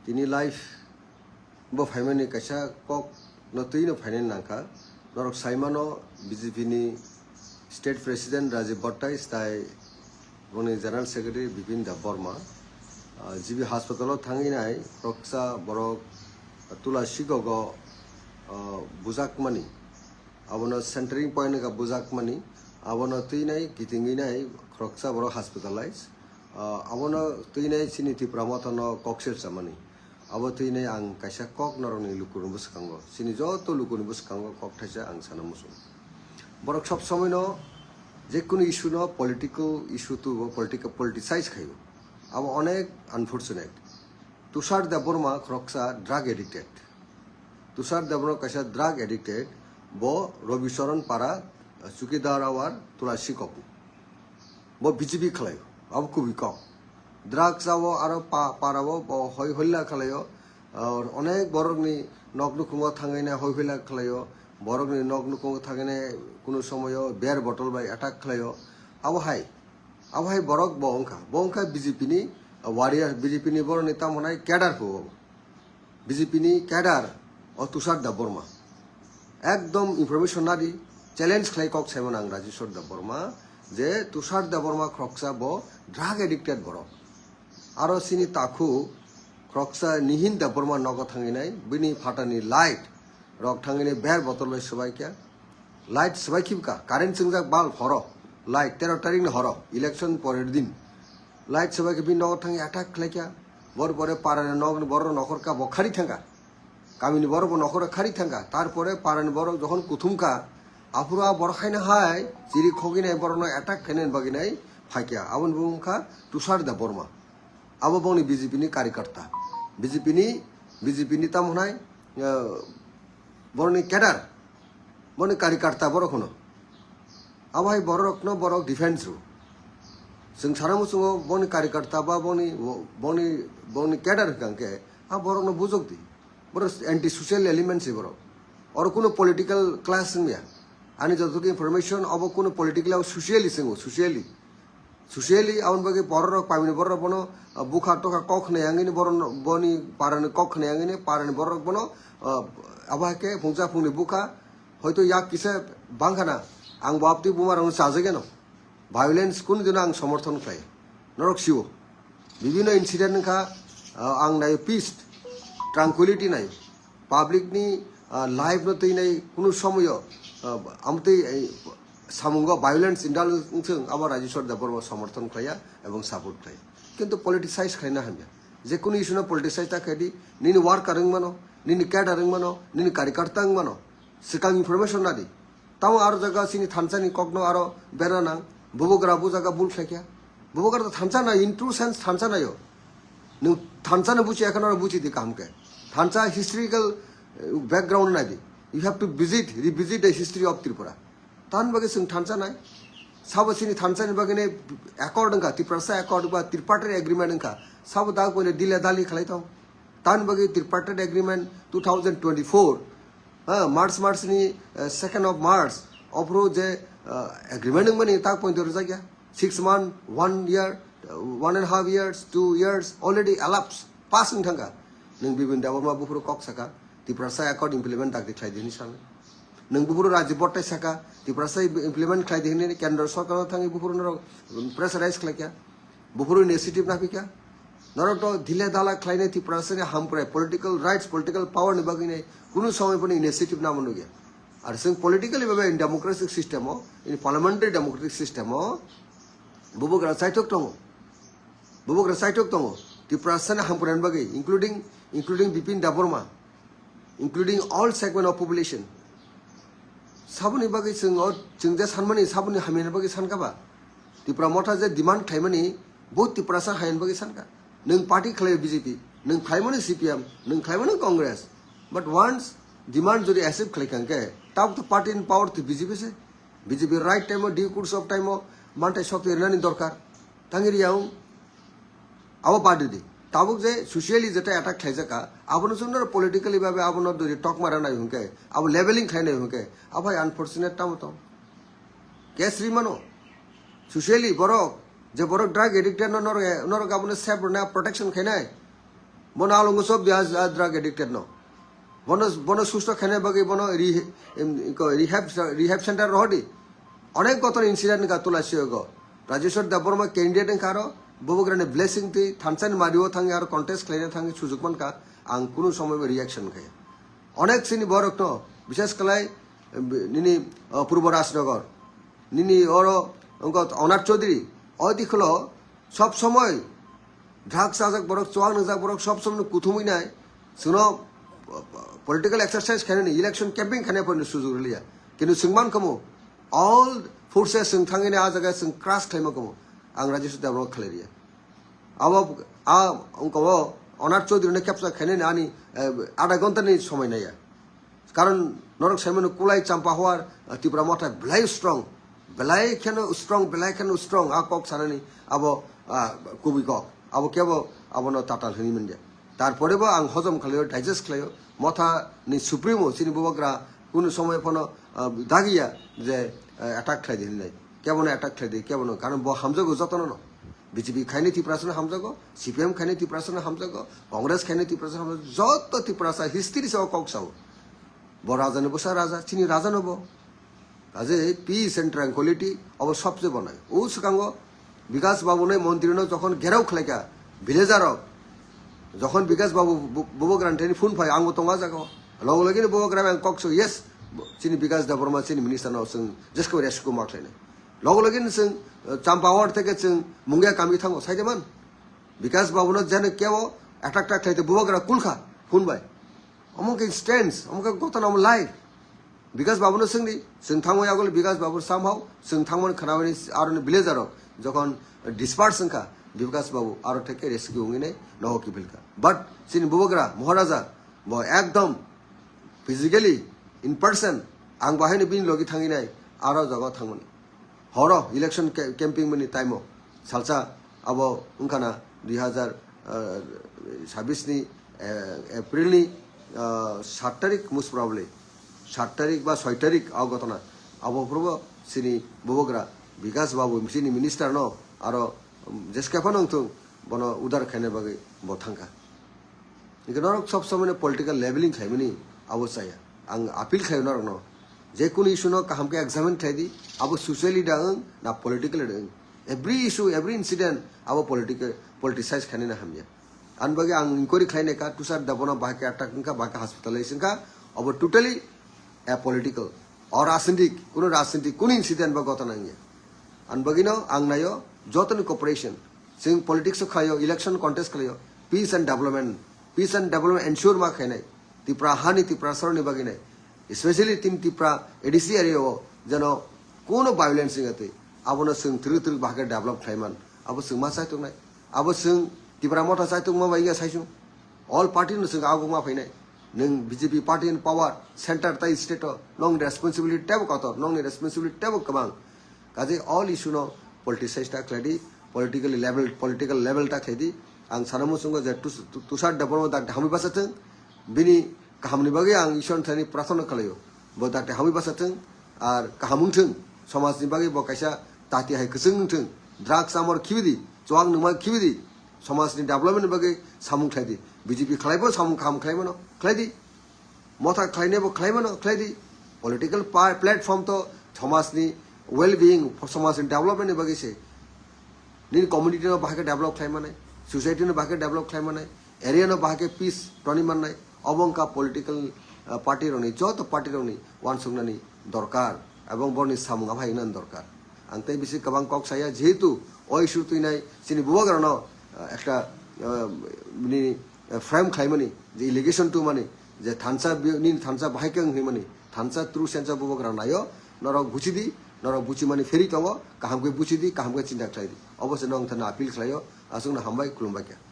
তিনি life bo faimani kaisa kok no tui no fainin nangka norok saimano BJP ni state president Rajiv Bhattai stai boni general secretary Bipin Dev Burma GB hospital thangi nai roksa borok tula sigogo bujak mani abono centering point ka bujak mani abono tui nai gitingi nai roksa borok hospitalize abono tui nai siniti pramotono koksir samani abo tui nai ang kaisa kok noroni lukuni buskango sini joto lukuni buskango kok thaisa ang sana musu borok sob somoy no je kono issue no political issue tu political politicize khayo abo onek unfortunate Tushar Dev Burma roksa drug addicted Tushar Dev Burma kaisa drug addicted bo Robi Sharan para Sukidar awar tulasi kopu bo BJP khlayo abo kubi kok drugs abo aro parabo bo hoi holla khalayo onek borokni noknukungo thangaina hoi holla khalayo borokni noknukungo thangene kuno samoyo bear bottle by attack khalayo abo hai borok bongka BJP ni warrior BJP ni bor neta monai cadre ko BJP ni cadre o Tushar Dev Burma ekdom information nadi challenge khlai kok saimon ang Rajeshwar Dev Burma je Tushar Dev Burma kroksa bo drug addicted borok aro sini taku kroksa nihin Dev Burma nogo thanginai bini phatani light rok thangini bear bottle by sabai kya light sabai khibka current singjak bal horo light 13 tarik ni horo election porer din light sabai ke bin nogo thangi attack khlai kya bor pore parane nog bor nokhor ka bokhari thanga kamini bor bo nokhor khari thanga tarpore parane bor jokhon kuthumka apura bor khaina hai chiri khogine bor no attack khainen baginai phaikya abon bumkha Tushar Dev Burma abo boni BJP ni कार्यकर्ता BJP ni tam honai borni cadre boni कार्यकर्ता borok hono abo hai borok no borok defense ru sing saramu sungo boni कार्यकर्ता ba boni cadre kangke a borok no bujok di borok anti social elements borok or kuno political class ngia ani jotoki information abo kuno political or socially aun bagi borok pamini borok bono bukha toka kok ne angini boron boni parane kok ne angini parane borok bono abake phungja phungni bukha hoyto yak kise bangkhana ang bapti bumar ang sajegeno violence kun dina ang সমর্থন khlai norok siwo bibino incident kha ang nai peace tranquility nai public ni life no tei nai kuno samoyo amte সামুঙ্গ violence ইন্ডালসং আবার রাজেশ্বর দেব বর্মা সমর্থন খাইয়া এবং support খাই কিন্তু politicise খাইনা হামিয়া যে কোনো ইস্যু না পলিটিসাইজ তা খাইদি নিনি ওয়ার্কারিং মানো নিনি ক্যাডারিং মানো নিনি কারিকার্তাং মানো সিকাং ইনফরমেশন না দি তাও আর জায়গা সিনি থানসানি কখনো আরো বেড়া নাং বুবগরা বুজাগা বুল খাইয়া বুবগরা তো থানসা না ইন ট্রু সেন্স থানসা নাইও নু থানসানে বুঝি এখন আর বুঝি দি কামকে থানসা হিস্ট্রিক্যাল ব্যাকগ্রাউন্ড না দি you have to revisit the history of Tripura tan bagi sing thansa nai sabo sini thansa ni bagi ne accord ngka tripartite accord ba tripartite agreement ngka sabo da ko ne dile dali khalai taw tan bagi tripartite agreement 2024 march ni 2nd of March opro je agreement ngani ta point dor jagya 6 month 1 year 1.5 years 2 years already elapsed passing thanga ning Bipin Dev Burma bufuro kok saka tripartite accord implement dak dikhai dini same nang bufuro Rajiv Bhattai saka tripartite implement khlai dini kendra sarkar thangi bufuro noro pressurize khlakya bufuro initiative na pikya norok to dhile dala khlaine tripartite hampre political rights political power ni bagine kuno samoy pani initiative na manu gya ar sing politically babe in democratic system in parliamentary democratic system bubukra saitok tongo tripartite hampre bagi including Bipin Dev Burma including all segment of population sabuni bagi singja sanmani sabuni hamin bagi sankaba tipra motha je demand khaimani both tipra sa hain bagi sanka nung party khlai BJP nung khaimani CPM nung khaimani Congress but once demand jodi accept khlai kanke tab to party in power to BJP right time due course of time mante shokti rani dorkar tangiri yaung abo party di tabuk je socially jeta attack khaijaka abono jonnor politically babe abono dori talk mara nai hunke abo leveling khai nai hunke abai unfortunate tamoto kesri mano socially borok je borok drug addicted nor abono self na protection khai nai bono alungu sob bias drug addicted no bono susto khane bagi bono rehab center rohdi onek goton incident ga tulasi go Rajeshwar Deborma candidate karo bobograne blessing ti thansan mario thangi ar contest khlaine thangi sujukman ka ang kuno somoy reaction khai onek sini borok no বিশেষ কলাই নিনি পূর্ব রাজনগর নিনি ওর honour Chowdhury অদিখলো সব সময় drugs আজাক বরক চোয়াং নজাক বরক সব সময় কুথুমি নাই Suno political exercise খানে election camping খানে পড়ে সুযোগ লিয়া কিন্তু সিংমান কমো অল ফোর্সেস সিং থাঙ্গিনে আ জায়গায় সিং ক্রাশ খাইমা কমো আং রাজেশ দেবরক খালেরিয়া আবো অনার চৌধুরী ক্যাপচা খানে আনি আধা ঘন্টানি সময় নাইয়া কারণ নরক সাইমন কুলাই চাম্পা হওয়ার ত্রিপুরা মাথা বেলাই স্ট্রং বেলাই কেন স্ট্রং আ কক সানানি আবো কবি কক আবো কেবো আবো তাতাল হনি মন্দিয়া তারপরে আং হজম খালাইও ডাইজেস্ট খালাইও মাথা নি সুপ্রিমো চিনি ববগ্রা কোনো সময় ফোন দাগিয়া যে অ্যাটাক খাই দিন নাই কেমন অ্যাটাক খাই দিই কেমন কারণ হামজাগো যতন ন বিজেপি খাইনি ত্রিপুরাসনে হামজাগো সিপিএম খাইনি ত্রিপুরাসনে হামজাগো কংগ্রেস খাইনি ত্রিপুরাসনে হামজাগো যত ত্রিপুরাসা হিস্ট্রি সহ কক সাও রাজা নেব স্যার রাজা চিনি রাজা নেব কাজে পিস এন্ড ট্রাঙ্কুলিটি অব সবচেয়ে বনায় ও সিকাঙ্গ বিকাশ বাবু নয় মন্ত্রী নয় যখন ঘেরাও খেলাইকা ভিলেজারক যখন বিকাশ বাবু ববগ্রান টেনি ফোন ফাই আঙ্গো তঙ্গা যাগো লগে লগে ববগ্রাম আং ককসো ইয়েস চিনি বিকাশ দেবর্মা চিনি মিনিস্টার নাও जों जेसको रेसको माख्लायने लगे लगे जों चाम्पावार থেকে जों मुंगिया कामि थांगो साइदेमान বিকাশ বাবু ন যেন কেও অ্যাটাক খাইতে ববগ্রা কুলখা ফোন বাই অমুক স্ট্যান্ডস অমুক গতন অম লাইভ বিকাশ বাবু সোंनि जों थांबाय आगोल বিকাশ বাবু সামহাও जों थांमोन खोनाबाय आरो ভিলেজারক যখন ডিসপার্স संखा বিকাশ বাবু আরো থেকে রেস্কিউ হইনে নহকি বিলকা বাট চিনি ববগ্রা মহারাজা ব একদম ফিজিক্যালি इन पर्सन आं बाहायनो बिनि लगे थांगिनाय आरो जगा थांमोन हर इलेक्शन कैम्पिंग मनि टाइमो सालसा अब उनखाना 2026 नि एप्रिल नि 7 तारिख मोस्ट प्रॉब्ली 7 तारिख बा 6 तारिख आवगतना अब प्रभु सिनि बबग्रा विकास बाबु सिनि मिनिस्टार न आरो जेसकाफा नंथु बनो उदार खाने बागै बथांका इगनर सब समय पॉलिटिकल लेवलिंग खाइमनि आवसाया आं आपिल खायनो न जे कुन इशु न काहम के एग्जामिन खाइदि अब सोशली दां ना पॉलिटिकल दां एवरी इशु एवरी इंसिडेंट अब पॉलिटिसाइज खाने ना हमया अनबगे आं इंक्वायरी खाइने का तुसार दबना बाके अटक का बाके हॉस्पिटलाइजेशन का अब टोटली ए पॉलिटिकल और राजनीतिक कुन इंसिडेंट बा गत नांगिया अनबगे न आं नायो जतन कोऑपरेशन सिंग पॉलिटिक्स खायो इलेक्शन कॉन्टेस्ट खायो पीस एंड डेवलपमेंट एंश्योर मा खाइनाय तिप्रा हानि तिप्रा सरनि बागिने स्पेशली तीन तिप्रा एडीसी एरिया जनो कोनो वायलेंस सिंगते आबनो जों थ्रु बागे डेभलप खाइमान अब जों मा साइतुं नाय अब जों तिप्रा मथा साइतुं मा बाइया साइसुं ऑल पार्टी नो जों आगु मा फैनाय नों बीजेपी पार्टी इन पावर सेंटर ताइ स्टेट नों रेस्पॉन्सिबिलिटी टेब कत नों रेस्पॉन्सिबिलिटी टेब कमां काजे ऑल इशू नो पॉलिटिसाइज ता क्लेदि पॉलिटिकल लेवल ता क्लेदि आं सानमु संग जे तुषार डेभलप दा हामी बासाथों बिनि काहामनि बागै आं ईश्वर थानि प्रार्थना खालायो ब दाक्टे हामि बासाथों आर काहामुंथों समाजनि बागै ब कायसा ताति हाय गोसोंथों ड्राग्स आमर खिबिदि जवां नुमा खिबिदि समाजनि डेभलपमेन्ट बागै सामुं खायदि बीजेपी खालायबो सामुं खाम खालायमोन खालायदि मथा खालायनेबो खालायमोन खालायदि पॉलिटिकल प्लेटफॉर्म तो समाजनि वेल बीइंग समाजनि डेभलपमेन्टनि बागैसे नि कम्युनिटी नो बागै डेभलप खालायमानाय सोसाइटी नो बागै डेभलप खालायमानाय एरिया नो बागै पीस टनि माननाय अबंका पॉलिटिकल पार्टी रनि जत पार्टी रनि वान सुंगनानि दरकार एवं बरनि सामुंगा भाइनान दरकार आंते बिसि गोबां कक साया जेहेतु अ इशु तुइनाय सिनि बुबाग्रानो एकटा नि फ्रेम खाइमानि जे इलिगेशन टु माने जे थानसा बाहायके हइमानि थानसा थ्रु सेन्सा बुबाग्रा नायो नरक बुचि माने फेरि तंगो काहामके बुचिदि काहामके चिन्ता खालायदि अबसे नों थाना आपिल खालायो आसुंना हामबाय खुलुमबाय।